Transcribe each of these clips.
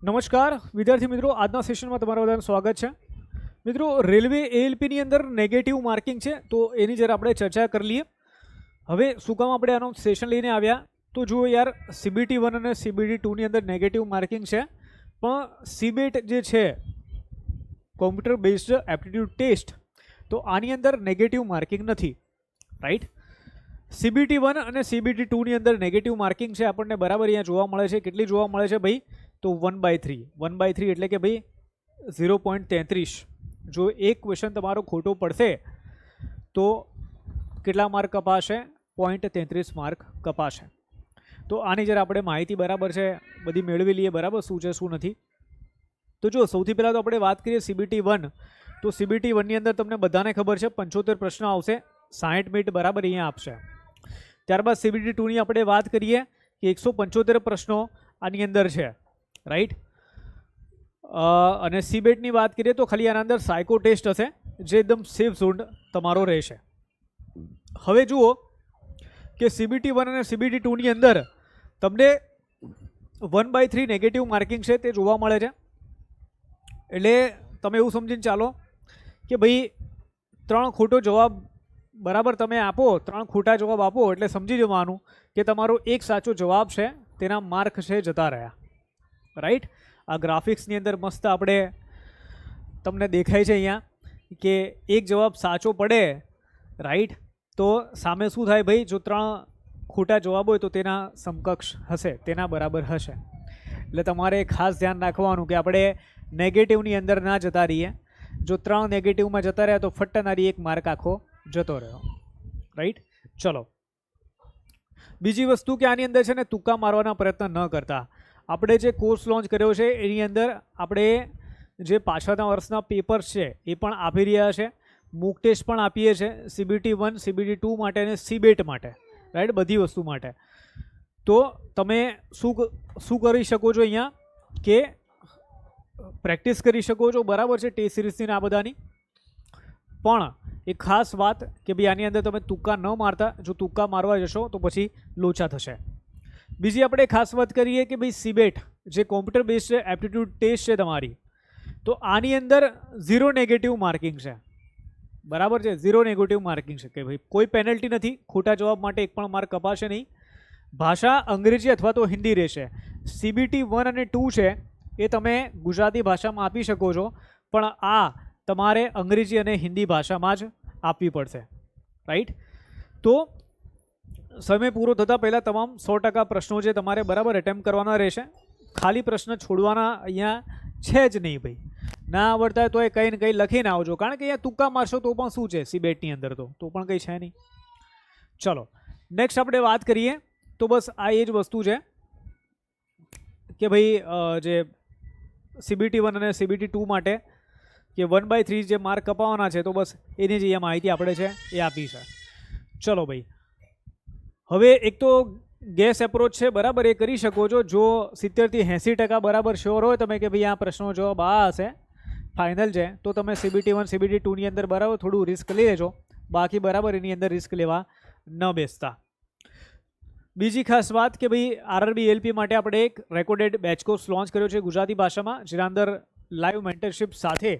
નમસ્કાર વિદ્યાર્થી મિત્રો, આજના સેશનમાં તમારા બધાનું સ્વાગત છે. મિત્રો, રેલવે એએલપીની અંદર નેગેટિવ માર્કિંગ છે, તો એની જરા આપણે ચર્ચા કરી લઈએ. હવે શું કામ આપણે આનો સેશન લઈને આવ્યા, તો જુઓ યાર, CBT1 અને CBT2ની અંદર નેગેટિવ માર્કિંગ છે, પણ CBET જે છે કોમ્પ્યુટર બેઝડ એપ્ટિટ્યૂડ ટેસ્ટ, તો આની અંદર નેગેટિવ માર્કિંગ નથી, રાઈટ. CBT1 અને CBT2ની અંદર નેગેટિવ માર્કિંગ છે આપણને બરાબર અહીંયા જોવા મળે છે. કેટલી જોવા મળે છે ભાઈ? તો 1/3. 1/3 એટલે કે ભાઈ 0.33. જો એક ક્વેશ્ચન તમારો ખોટો પડશે તો કેટલા માર્ક કપાશે? 0.33 માર્ક કપાશે. તો આની જરા આપણે માહિતી બરાબર છે બધી મેળવી લઈએ, બરાબર, શું છે શું નથી. તો જો સૌથી પહેલાં તો આપણે વાત કરીએ CBT1. તો CBT1ની અંદર તમને બધાને ખબર છે 75 પ્રશ્ન આવશે, 60 મિનિટ બરાબર અહીંયા આપશે. ત્યારબાદ CBT2ની આપણે વાત કરીએ કે 175 પ્રશ્નો આની અંદર છે, રાઈટ. અને CBETની વાત કરીએ તો ખાલી આના અંદર સાયકો ટેસ્ટ હશે, જે એકદમ સેફ ઝોન તમારો રહેશે. હવે જુઓ કે CBT1 અને CBT2ની અંદર તમને 1/3 નેગેટિવ માર્કિંગ છે તે જોવા મળે છે. એટલે તમે એવું સમજીને ચાલો કે ભાઈ 3 ખોટો જવાબ બરાબર તમે આપો, 3 ખોટા જવાબ આપો એટલે સમજી જવાનું કે તમારો એક સાચો જવાબ છે તેના માર્ક છે જતા રહ્યા, રાઈટ. આ ગ્રાફિક્સની અંદર મસ્ત આપણે તમને દેખાય છે અહીંયા કે એક જવાબ સાચો પડે, રાઈટ, તો સામે શું થાય ભાઈ? જો 3 ખોટા જવાબ હોય તો તેના સમકક્ષ હશે, તેના બરાબર હશે. એટલે તમારે ખાસ ધ્યાન રાખવાનું કે આપણે નેગેટિવની અંદર ના જતા રહીએ. જો 3 નેગેટિવમાં જતા રહ્યા તો ફટ્ટનારી એક માર્ક આખો જતો રહ્યો, રાઈટ. ચલો, બીજી વસ્તુ કે આની અંદર છે ને તુક્કા મારવાના પ્રયત્ન ન કરતા. આપણે જે કોર્સ લોન્ચ કર્યો છે એની અંદર આપણે જે પાછળના વર્ષના પેપર્સ છે એ પણ આપી રહ્યા છે, મૂક ટેસ્ટ પણ આપીએ છીએ CBT1 CBT2 માટે અને CBET માટે, રાઈટ, બધી વસ્તુ માટે. તો તમે શું કરી શકો છો અહીંયા કે પ્રેક્ટિસ કરી શકો છો, બરાબર છે, ટેસ્ટ સિરીઝની આ બધાની. પણ એક ખાસ વાત કે ભાઈ આની અંદર તમે તુક્કા ન મારતા. જો તુક્કા મારવા જશો તો પછી લોચા થશે. બીજી આપણે ખાસ વાત કરીએ કે ભાઈ CBET જે કોમ્પ્યુટર બેઝડ એપ્ટિટ્યૂડ ટેસ્ટ છે તમારી, તો આની અંદર 0 નેગેટિવ માર્કિંગ છે, બરાબર છે, 0 નેગેટિવ માર્કિંગ છે કે ભાઈ કોઈ પેનલ્ટી નથી, ખોટા જવાબ માટે એક પણ માર્ક કપાશે નહીં. ભાષા અંગ્રેજી અથવા તો હિન્દી રહેશે. CBT1 અને 2 છે એ તમે ગુજરાતી ભાષામાં આપી શકો છો, પણ આ તમારે અંગ્રેજી અને હિન્દી ભાષામાં જ આપવી પડશે, રાઈટ. તો સમય પૂરો થતાં પહેલાં તમામ 100% પ્રશ્નો જે તમારે બરાબર એટેમ્પ્ટ કરવાના રહેશે. ખાલી પ્રશ્ન છોડવાના અહીંયા છે જ નહીં ભાઈ. ના આવડતા તો એ કંઈ ને કંઈ લખીને આવજો, કારણ કે અહીંયા તુક્કા મારશો તો પણ શું છે CBETની અંદર તો પણ કંઈ છે નહીં. ચલો, નેક્સ્ટ આપણે વાત કરીએ તો બસ આ એ જ વસ્તુ છે કે ભાઈ જે CBT1 અને CBT2 માટે કે 1/3 જે માર્ક કપાવવાના છે, તો બસ એની જ અહીંયા માહિતી આપણે છે એ આપી છે. ચલો ભાઈ, હવે એક તો ગેસ એપ્રોચ છે, બરાબર, એ કરી શકો છો. જો 70 થી 80% બરાબર શ્યોર હોય તમે કે ભાઈ આ પ્રશ્નનો જવાબ આ હશે, ફાઇનલ છે, તો તમે CBT1 CBT2ની અંદર બરાબર થોડું રિસ્ક લઈ લેજો. બાકી બરાબર એની અંદર રિસ્ક લેવા ન બેસતા. બીજી ખાસ વાત કે ભાઈ RRB LP માટે આપણે એક રેકોર્ડેડ બેચ કોર્સ લોન્ચ કર્યો છે ગુજરાતી ભાષામાં, જેના અંદર લાઈવ મેન્ટરશિપ સાથે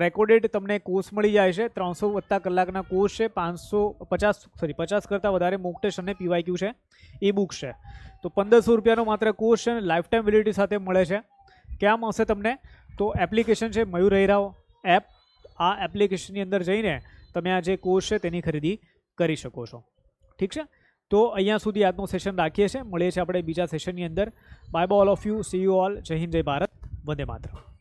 રેકોર્ડેડ તમને કોર્સ મળી જાય છે. 300+ કલાકના કોર્સ છે, 50 કરતાં વધારે મોક ટેસ્ટ અને PYQ છે, ઈ બુક્સ છે. તો 1500 રૂપિયાનો માત્ર કોર્સ છે અને લાઈફ ટાઈમ વેલિડિટી સાથે મળે છે. ક્યાં મળશે તમને? તો એપ્લિકેશન છે મયુર હીરાવ એપ. આ એપ્લિકેશનની અંદર જઈને તમે આ જે કોર્સ છે તેની ખરીદી કરી શકો છો, ઠીક છે. તો અહીંયા સુધી આજનું સેશન રાખીએ છીએ. મળીએ છીએ આપણે બીજા સેશનની અંદર. Bye bye all of you, C you all. જય હિન્દ, જય ભારત, વંદે માતરમ.